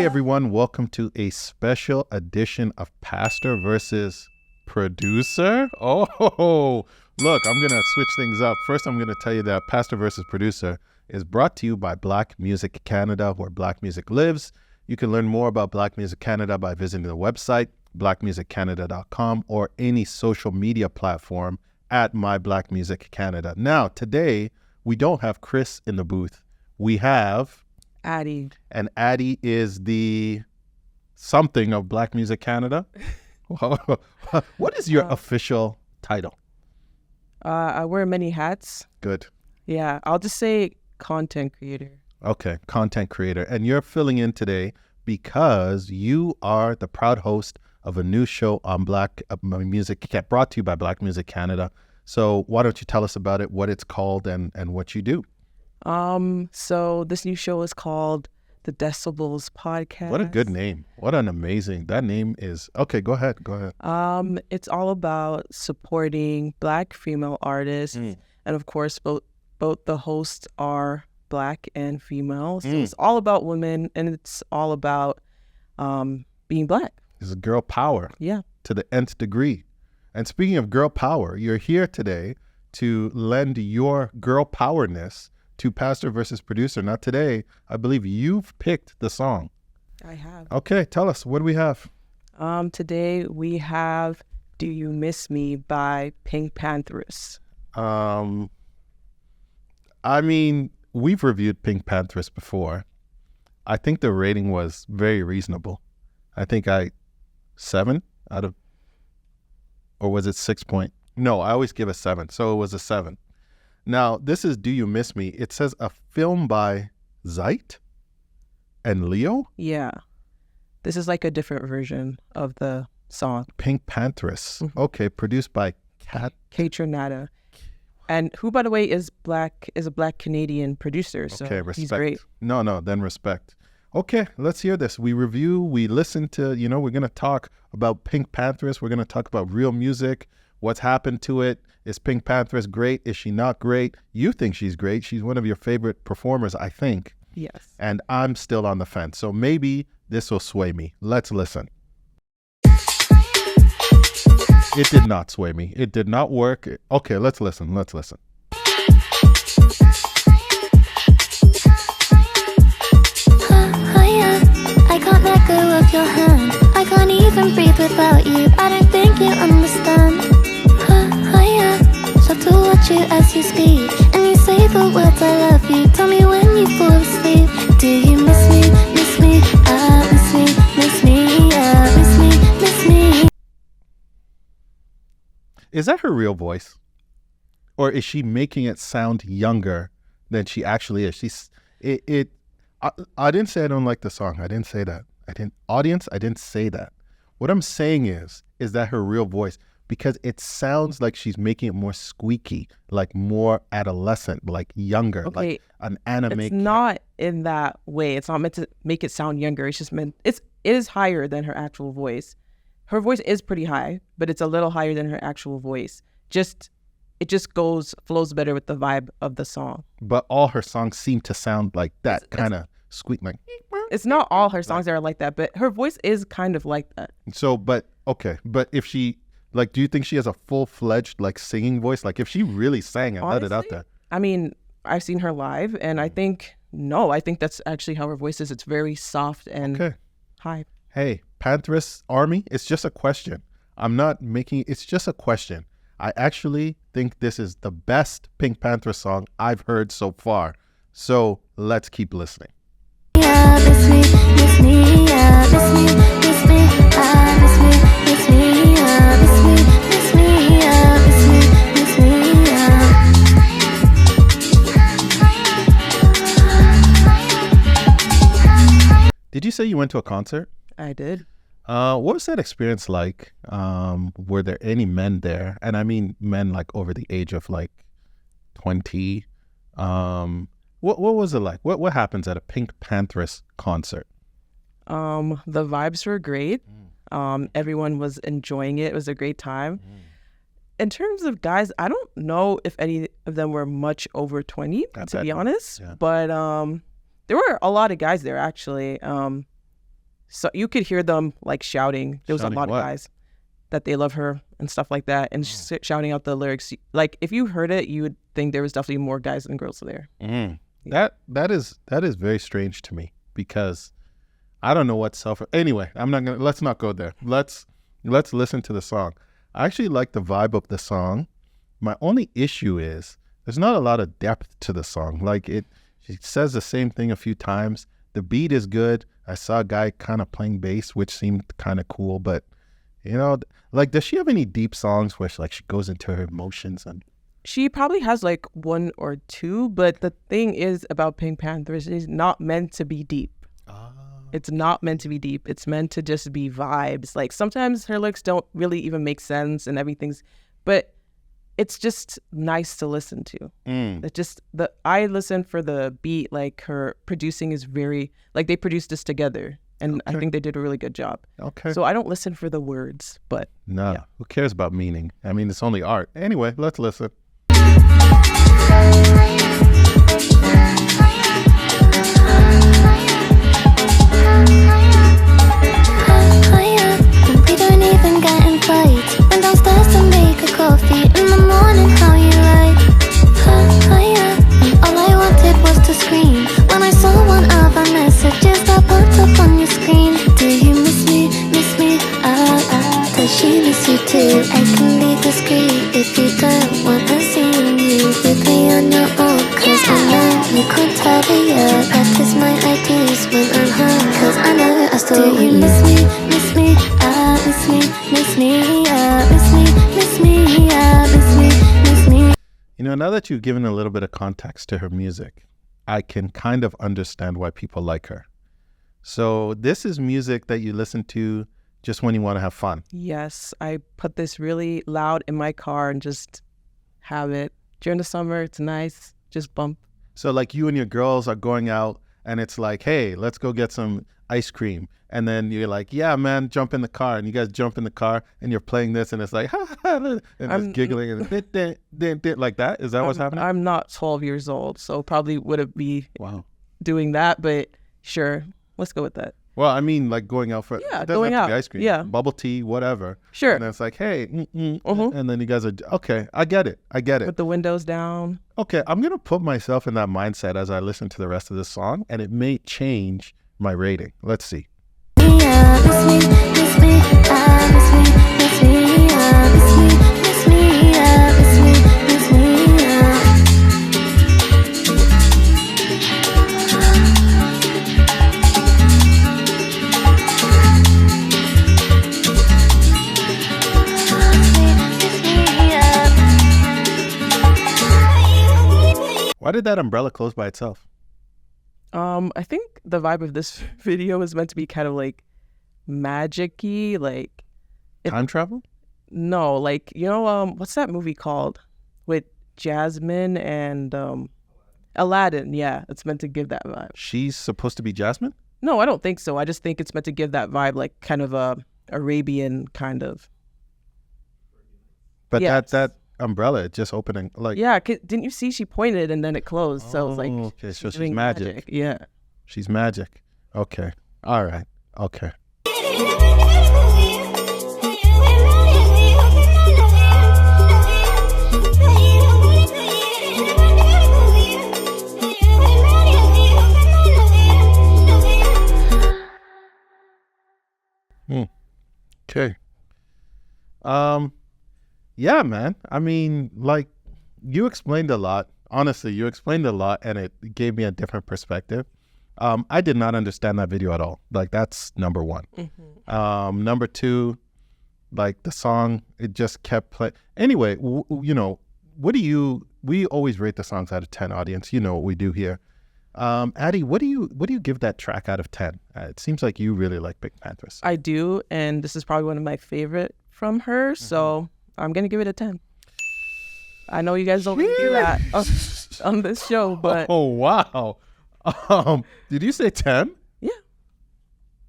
everyone, welcome to a special edition of Pastor versus Producer. Oh, look, I'm going to switch things up. First, I'm going to tell you that Pastor versus Producer is brought to you by Black Music Canada, where Black music lives. You can learn more about Black Music Canada by visiting the website, blackmusiccanada.com, or any social media platform at My Black Music Canada. Now, today, we don't have Chris in the booth. We have Addie. And Addie is the something of Black Music Canada. What is your official title? I wear many hats. Good. Yeah, I'll just say content creator. Okay, content creator. And you're filling in today because you are the proud host of a new show on Black Music, brought to you by Black Music Canada. So why don't you tell us about it, what it's called, and what you do? So this new show is called the Decibelles Podcast. What a good name. What an amazing, that name is, okay, go ahead. It's all about supporting Black female artists. And of course, both the hosts are Black and female. So it's all about women, and it's all about being Black. It's girl power. Yeah. To the nth degree. And speaking of girl power, you're here today to lend your girl powerness to Pastor versus Producer. Now today, I believe you've picked the song. I have. Okay, tell us, what do we have? Today we have Do You Miss Me by PinkPantheress. I mean, we've reviewed PinkPanthress before. I think the rating was very reasonable. I think 7 out of, or was it 6 point? No, I always give a 7, so it was a 7. Now, this is Do You Miss Me? It says a film by Zeit and Leo? Yeah. This is like a different version of the song. PinkPantheress. Mm-hmm. Okay, produced by Nada. And who, by the way, is a Black Canadian producer. So okay, respect. He's great. No, then respect. Okay, let's hear this. We review, we listen to, we're going to talk about PinkPantheress. We're going to talk about real music, what's happened to it. Is PinkPantheress great? Is she not great? You think she's great. She's one of your favorite performers, I think. Yes. And I'm still on the fence. So maybe this will sway me. Let's listen. It did not sway me. It did not work. Okay, let's listen. I can't let go of your hand. I can't even breathe without you. I don't think you understand. So to watch you as you speak, and you say the words I love you. Tell me when you fall asleep. Do you miss me? Miss me? Miss me? Miss me? Miss me? Miss me? Is that her real voice? Or is she making it sound younger than she actually is? I didn't say I don't like the song. I didn't say that. I didn't say that. What I'm saying is that her real voice, because it sounds like she's making it more squeaky, like more adolescent, like younger, okay. Like an anime. It's not in that way. It's not meant to make it sound younger. It's just meant, it is higher than her actual voice. Her voice is pretty high, but it's a little higher than her actual voice. It just flows better with the vibe of the song. But all her songs seem to sound like that, kind of squeak, like. It's not all her songs that are like that, but her voice is kind of like that. So, but if she, like, do you think she has a full-fledged, like, singing voice? Like, if she really sang and let it out there. I mean, I've seen her live, and I think that's actually how her voice is. It's very soft and high. Hey, Pantheress Army, it's just a question. I'm not making, it's just a question. I actually think this is the best PinkPantheress song I've heard so far. So let's keep listening. Yeah, miss me, miss me, yeah, miss me, miss me, miss me, miss me, miss me, miss me, miss me, miss me, Did you say you went to a concert? I did. What was that experience like? Were there any men there? And I mean men like over the age of like 20. What was it like? What happens at a PinkPantheress concert? The vibes were great. Everyone was enjoying it. It was a great time. In terms of guys, I don't know if any of them were much over 20, to be honest. Yeah. But there were a lot of guys there, actually. so you could hear them like shouting. There was Shouting a lot what? of guys that they love her and stuff like that, and shouting out the lyrics. Like if you heard it, you would think there was definitely more guys than girls there. That is very strange to me, because I don't know what anyway, let's not go there. Let's listen to the song. I actually like the vibe of the song. My only issue is there's not a lot of depth to the song. Like she says the same thing a few times. The beat is good. I saw a guy kind of playing bass, which seemed kind of cool, but like, does she have any deep songs where she goes into her emotions? And She probably has like one or two, but the thing is about PinkPantheress is not meant to be deep. It's not meant to be deep. It's meant to just be vibes. Like sometimes her lyrics don't really even make sense and everything's, but it's just nice to listen to. It just I listen for the beat. Like her producing is very like they produced this together, and I think they did a really good job. Okay. So I don't listen for the words, but no, yeah. Who cares about meaning? I mean, it's only art. Anyway, let's listen. We don't even get in fights. Went downstairs to make a coffee. In the morning, how you like? All I wanted was to scream when I saw one of our messages that popped up on your screen. Do you miss me? Miss me? Does she miss you too? I can be discreet if you don't wanna see you with me on your own. Cause I know you can't tell me yet. Practice my ideas when I'm home. Cause I know I still. Do you miss me? Miss me? Miss me? Miss me? Miss me? Miss me? Miss me? Miss me? Now that you've given a little bit of context to her music, I can kind of understand why people like her. So this is music that you listen to just when you want to have fun. Yes, I put this really loud in my car and just have it. During the summer, it's nice. Just bump. So like you and your girls are going out and it's like, hey, let's go get some ice cream. And then you're like, yeah, man, jump in the car. And you guys jump in the car and you're playing this and it's like, ha, ha, and just giggling and like that. Is that what's happening? I'm not 12 years old, so probably wouldn't be Wow. doing that, but sure, let's go with that. Well, I mean, like going out for it doesn't going have to be out. ice cream, Yeah. bubble tea, whatever. Sure. And then it's like, hey, and then you guys are okay. I get it. With the windows down. Okay, I'm gonna put myself in that mindset as I listen to the rest of this song, and it may change my rating. Let's see. Miss me, miss me, miss me, miss me, miss me, miss me, miss me, miss me. Why did that umbrella close by itself? I think the vibe of this video is meant to be kind of like magic-y, like Time travel? no, like what's that movie called with Jasmine and Aladdin? Yeah, it's meant to give that vibe. She's supposed to be Jasmine? No, I don't think so. I just think it's meant to give that vibe, like kind of a Arabian kind of. But Yes. that umbrella just opening like Yeah, didn't you see she pointed and then it closed? So it was like okay, so she's doing magic. Yeah. She's magic. Okay. All right. Okay. Okay. Yeah, man. I mean, like, you explained a lot. Honestly, you explained a lot, and it gave me a different perspective. I did not understand that video at all. Like, that's number one. Number two, like, the song, it just kept playing. Anyway, what do you, we always rate the songs out of 10, audience. You know what we do here. Addie, what do you give that track out of 10? It seems like you really like PinkPantheress. I do, and this is probably one of my favorite from her, so I'm gonna give it a 10. I know you guys don't really do that on this show, but Oh wow. Did you say 10? yeah.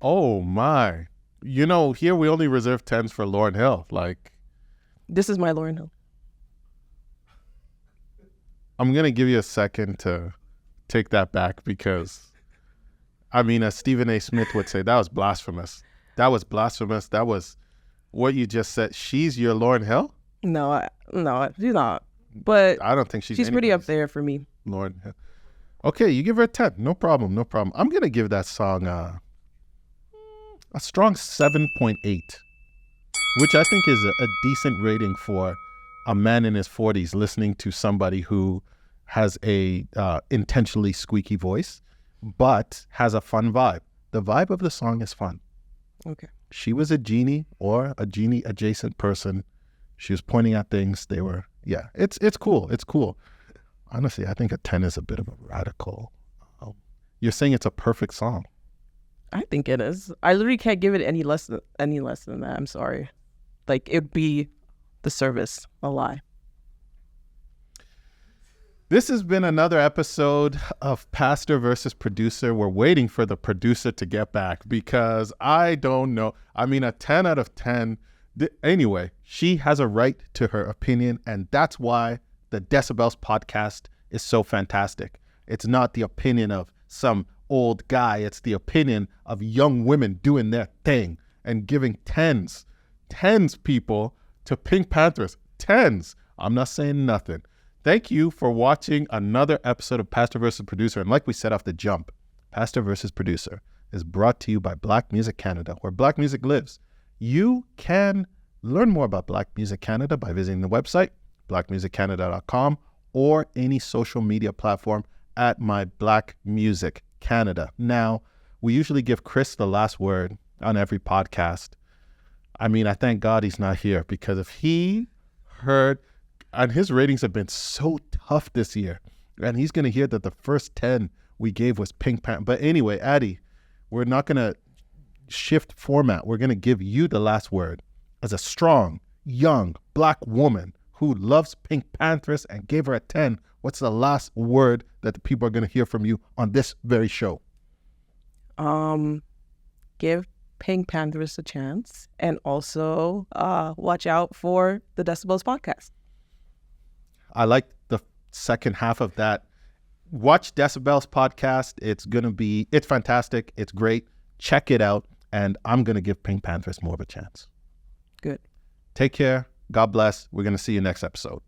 Oh my. Here we only reserve 10s for Lauryn Hill. Like, This is my Lauryn Hill. I'm gonna give you a second to take that back because I mean, as Stephen A. Smith would say, that was blasphemous. That was blasphemous. That was what you just said. She's your Lauryn Hill? No, she's not. But I don't think she's pretty up there for me. Lauryn Hill. Okay, you give her a 10. No problem. I'm going to give that song a strong 7.8, which I think is a decent rating for a man in his 40s listening to somebody who has a intentionally squeaky voice, but has a fun vibe. The vibe of the song is fun. Okay. She was a genie or a genie adjacent person. She was pointing at things. They were, it's cool. It's cool. Honestly, I think a 10 is a bit of a radical. You're saying it's a perfect song. I think it is. I literally can't give it any less than that. I'm sorry. Like, it'd be the service, a lie. This has been another episode of Pastor versus Producer. We're waiting for the producer to get back because I don't know. I mean, a 10 out of 10. Anyway, she has a right to her opinion, and that's why the Decibelles Podcast is so fantastic. It's not the opinion of some old guy. It's the opinion of young women doing their thing and giving tens, people, to PinkPantheress. Tens. I'm not saying nothing. Thank you for watching another episode of Pastor vs. Producer. And like we said off the jump, Pastor vs. Producer is brought to you by Black Music Canada, where Black music lives. You can learn more about Black Music Canada by visiting the website, blackmusiccanada.com, or any social media platform at My Black Music Canada. Now, we usually give Chris the last word on every podcast. I mean, I thank God he's not here, because if he heard, and his ratings have been so tough this year, and he's going to hear that the first 10 we gave was PinkPantheress. But anyway, Addie, we're not going to shift format. We're going to give you the last word as a strong, young, Black woman who loves PinkPantheress and gave her a 10. What's the last word that the people are going to hear from you on this very show? Give PinkPantheress a chance, and also watch out for the Decibelles Podcast. I like the second half of that. Watch Decibelles Podcast. It's fantastic. It's great. Check it out. And I'm going to give PinkPantheress more of a chance. Good. Take care. God bless. We're going to see you next episode.